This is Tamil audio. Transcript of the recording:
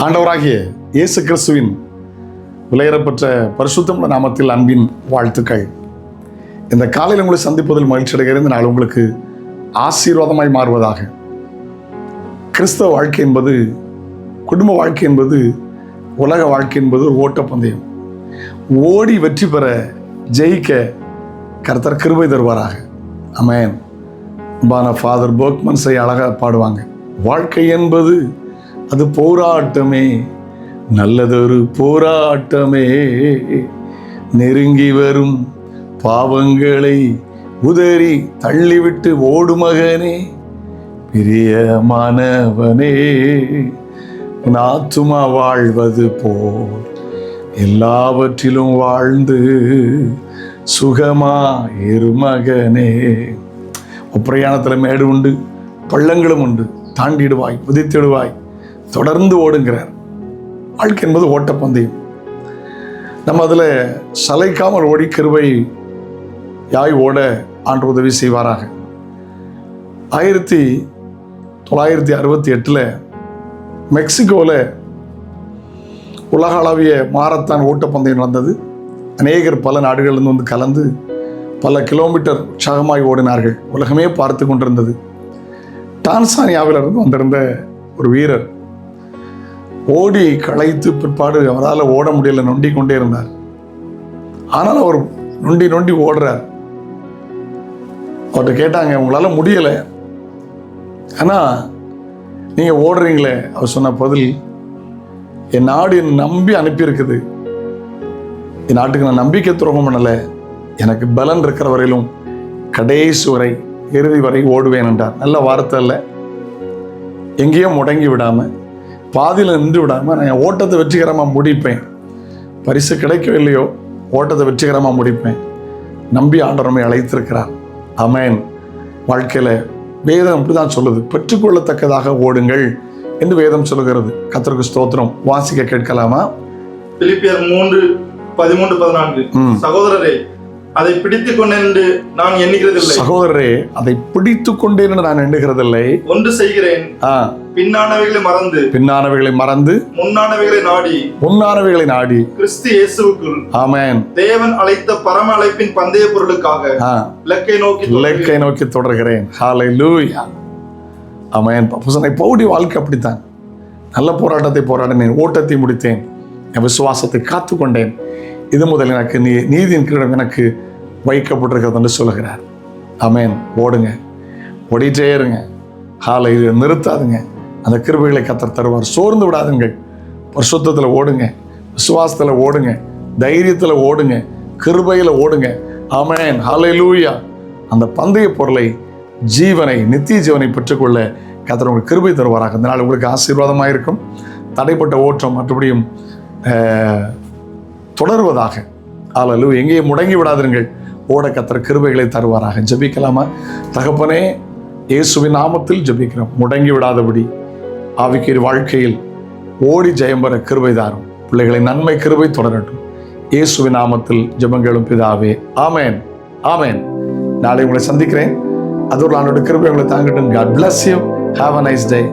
ஆண்டவராகிய இயேசு கிறிஸ்துவின் விலையேறப்பெற்ற பரிசுத்தமுள்ள நாமத்தில் அன்பின் வாழ்த்துக்கள். இந்த காலையில் உங்களை சந்திப்பதில் மகிழ்ச்சி அடைகிற இந்த நாள் உங்களுக்கு ஆசீர்வாதமாய் மாறுவதாக. கிறிஸ்தவ வாழ்க்கை என்பது, குடும்ப வாழ்க்கை என்பது, உலக வாழ்க்கை என்பது ஒரு ஓட்டப்பந்தயம். ஓடி வெற்றி பெற, ஜெயிக்க கர்த்தர் கிருபை தருவாராக. ஆமென். ஃபாதர் போக்மன்ஸை அழகாக பாடுவாங்க. வாழ்க்கை என்பது அது போராட்டமே, நல்லதொரு போராட்டமே, நெருங்கி வரும் பாவங்களை உதறி தள்ளிவிட்டு ஓடு மகனே, பிரியமானவனே, உன் ஆத்துமா வாழ்வது போல் எல்லாவற்றிலும் வாழ்ந்து சுகமா இரு மகனே. பிரயாணத்தில் மேடு உண்டு, பள்ளங்களும் உண்டு, தாண்டிடுவாய், குதித்திடுவாய், தொடர்ந்து ஓடுங்கிறார். வாழ்க்கை என்பது ஓட்டப்பந்தயம். நம்ம அதில் சளைக்காமல் ஓடி கிருபை யாய் ஓட ஆண்டு உதவி செய்வாராக. 1968 மெக்சிகோவில் உலகளவிய மாரத்தான் ஓட்டப்பந்தயம் நடந்தது. அநேகர் பல நாடுகளிலிருந்து வந்து கலந்து பல கிலோமீட்டர் உற்சாகமாய் ஓடினார்கள். உலகமே பார்த்து கொண்டிருந்தது. டான்சானியாவிலிருந்து வந்திருந்த ஒரு வீரர் ஓடி களைத்து பிற்பாடு அவரால் ஓட முடியல, நொண்டி கொண்டே இருந்தார். ஆனால் அவர் நொண்டி நொண்டி ஓடுறார். அவர்கிட்ட கேட்டாங்க, உங்களால் முடியலை, ஆனால் நீங்கள் ஓடுறீங்களே? அவர் சொன்ன பதில், என் நாடு என்னை நம்பி அனுப்பியிருக்குது, என் நாட்டுக்கு நான் நம்பிக்கை துரோகம் பண்ணலை, எனக்கு பலன் இருக்கிற வரையிலும் கடைசி வரை, இறுதி வரை ஓடுவேன் என்றார். நல்ல வார்த்தை இல்லை. எங்கேயும் முடங்கி விடாமல், பாதியில் நின்று விடாமல், நான் ஓட்டத்தை வெற்றிகரமாக முடிப்பேன். பரிசு கிடைக்கவில்லையோ, ஓட்டத்தை வெற்றிகரமாக முடிப்பேன். நம்பி ஆண்டவர் நம்மை அழைத்திருக்கிறார். ஆமென். வாழ்க்கையில் வேதம் அப்படி தான் சொல்லுது, பெற்றுக்கொள்ளத்தக்கதாக ஓடுங்கள் என்று வேதம் சொல்லுகிறது. கர்த்தருக்கு ஸ்தோத்திரம். வாசிக்க கேட்கலாமா? பிலிப்பியர் 3:13-14. சகோதரரே, அதை பிடித்துக் கொண்டேன் என்று நான் எண்ணுகிறதில்லை. சகோதரரே, அதை பிடித்துக் கொண்டேன் என்று நான் எண்ணுகிறதில்லை. ஒன்று செய்கிறேன், பின்னானவைகளை மறந்து முன்னானவைகளை நாடி கிறிஸ்து இயேசுவுக்குள், ஆமென், தேவன் அழைத்த பரம அழைப்பின் பந்தய பொருளுக்காக இலக்கை நோக்கி தொடர்கிறேன். ஹல்லேலூயா. ஆமென். பவுலுடைய வாழ்க்கை அப்படித்தான். நல்ல போராட்டத்தை போராடினேன், ஓட்டத்தை முடித்தேன், என் விசுவாசத்தை காத்துக்கொண்டேன், இது முதல் எனக்கு நீதியின் கிரீடம் எனக்கு வைக்கப்பட்டிருக்கிறது என்று சொல்லுகிறார். ஆமென். ஓடுங்க, ஓடிட்டே இருங்க. காலையில் நிறுத்தாதுங்க. அந்த கிருபைகளை கர்த்தர் தருவார். சோர்ந்து விடாதுங்கள். பரிசுத்தத்தில் ஓடுங்க, விசுவாசத்தில் ஓடுங்க, தைரியத்தில் ஓடுங்க, கிருபையில் ஓடுங்க. ஆமென். ஹல்லேலூயா. அந்த பந்தய பொருளை, ஜீவனை, நித்திய ஜீவனை பெற்றுக்கொள்ள கர்த்தர் உங்களுக்கு கிருபை தருவாராக. இந்த நாள் உங்களுக்கு ஆசீர்வாதமாக இருக்கும். தடைப்பட்ட ஓட்டம் மற்றபடியும் தொடர்வதாக. ஹல்லேலூயா. எங்கேயும் முடங்கி விடாதீர்கள். ஓட கர்த்தர் கிருபைகளை தருவாராக. ஜெபிக்கலாமா? தகப்பனே, இயேசுவின் நாமத்தில் ஜெபிக்கிறோம். முடங்கி விடாதபடி ஆவிக்குரிய வாழ்க்கையில் ஓடி ஜெயம் பெற கிருபை தாரும். பிள்ளைகளை நன்மை கிருபை தொடரட்டும். இயேசுவின் நாமத்தில் ஜெபங்களும் பிதாவே. ஆமென். ஆமென். நாளை உங்களை சந்திக்கிறேன். அதோடு ஆண்டோட கிருபை உங்களை தாங்கட்டும். God bless you. Have a nice day.